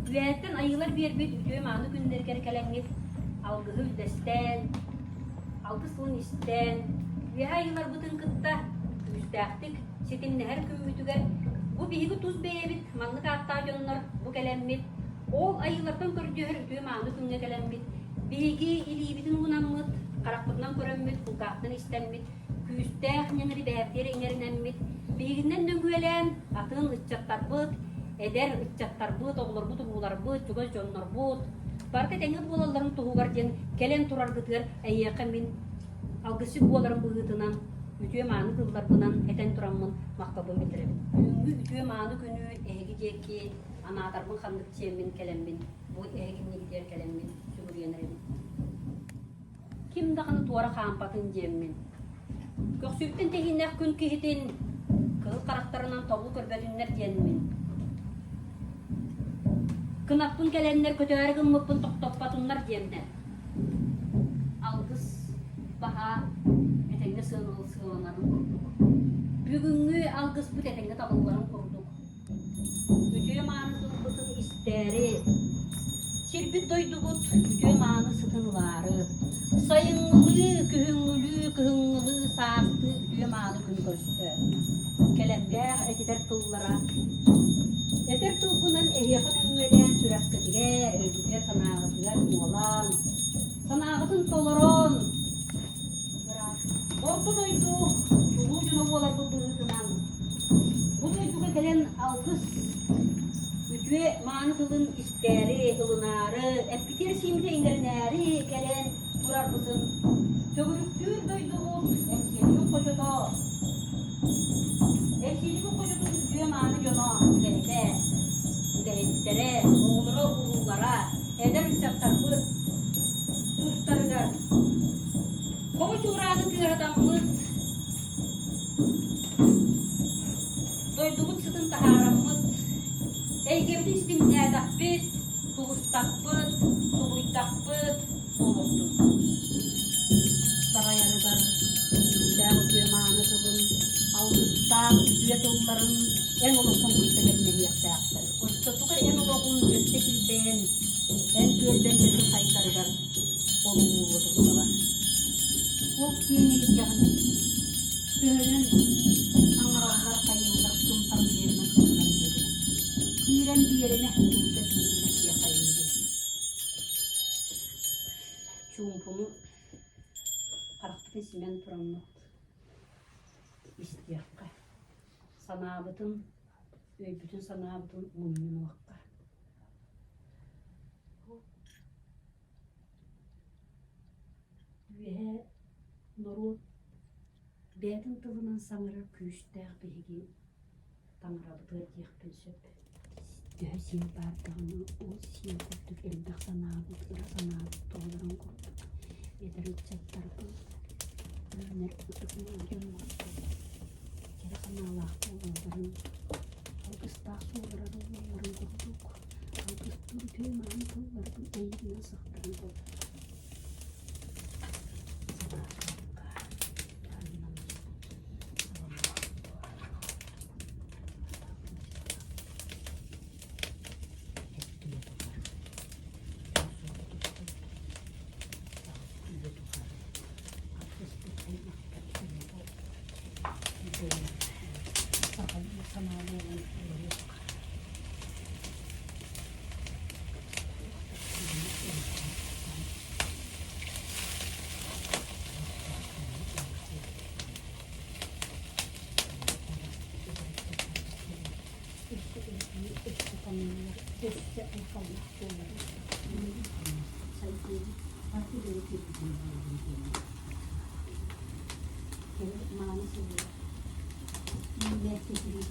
Üyetten ayılar bir ütüğüm anı günleri kerkelenir. Algısı üdesten, algı sığın isten. Üye ayılar bütün kıtta üstektik. Sitinle her gün ütüger. Bu bihi tuz beyebit. Manlık hatta canlar bu kelemmit. Ol ayılardan gördüğür ütüğüm anı günge kelemmit. Bihi ili bitin unanmıt. Karaklıktan köremmit. Kulkaktan istenmit. Küstek nengri beyepleri ingerinenmit. Bihinden döngüelen atın ıççattar bıt. Eder ıççattar bıt, oğlar bıt, oğlar bıt, çoğuz jonlar bıt. Barka tengit boğaların tuğugar jen, kelen turar gıtır, eyyaka min algısı boğaların bıgıtınan, ütüye mağını kıllar bınan, eten turamın maktabın bitirim. Üngü ütüye mağını günü, ehegi jeki, anahtarmın kandık çemin kelemmin, bu ehegin gider kelemmin, şugur yenerim. Kim dağını tuara kampatın cemmin. Göksüpten tehinnek gün kihitin, kıl karakterinin tabu körbedünler jenmin. Kınaptın gelenler kötüergin mıppın tokpatunlar diyemler. Algız, baha, etenge sığınarım kurduk. Bugünkü algız bu etenge tabıllarım kurduk. Ütüye mağanızın bıtın isteri. Sirpik doydugut, ütüye mağanı sıtınları. Sayınlı, kühüngülü, sağıstı, ütüye mağanı gün göstü. Kelemler etider tıllara. Yeter tuğbunan ehyakın önmeden sürektiler, öldükler sanağıtlar muğalan. Sanağıtın tolaron. Orta doydu, ulucunu boğalar bıldırıtınan. Bu doyduğa gelen algız. Ütüye manıtılın isteri, ılınarı, epiter simde ingerineri gelen turar bıtın. Çögürüktür doydu, emsiyeli kocadı. Emsiyeli kocadı ütüye manı jono. Dere, oğullara, oğullara, eder üstaktarpı, ustarıgar. Kovuç uğradı bir adamımız. Doyduğumuz sıkın taharamız. Eygebdi istim nedakbet, tuğustakbet, tuğuytakbet, olurdu. Sarayarıgar, üstağ duyamağını kılın, algıstak, üyet oğulların en olursun kuytelerine yaktağıdır. Tutukar en olgun göttekilden, en gölden götü saytarıgar olumludur. O kini yakın, köyün anıranlar sayılır, kumtan bir yerine kırılan yerine. Kiren bir yerine hüdüde bilgiler yakayındı. Çumpunu karakter ismen turanlıktı. İstiyakka. Sanabıtın bütün sanabıtın mumyunu vakka. Ve nuru bedin tılının sanıra küçtək bilgi tanrabıtı yakpın söp. Döşün bardağını o siya kurtuk elbaq sanabıt doğrudan kurtuk. Eder uçaklar bu. Ürünler kutukunu ödüm oldu. Kere kanalak oğulların algıstak soğuların oğulların kurduk. Algıstur köymanı kılların eğrine sıktırın kurduk. Mana sih? Ini lihat di sini.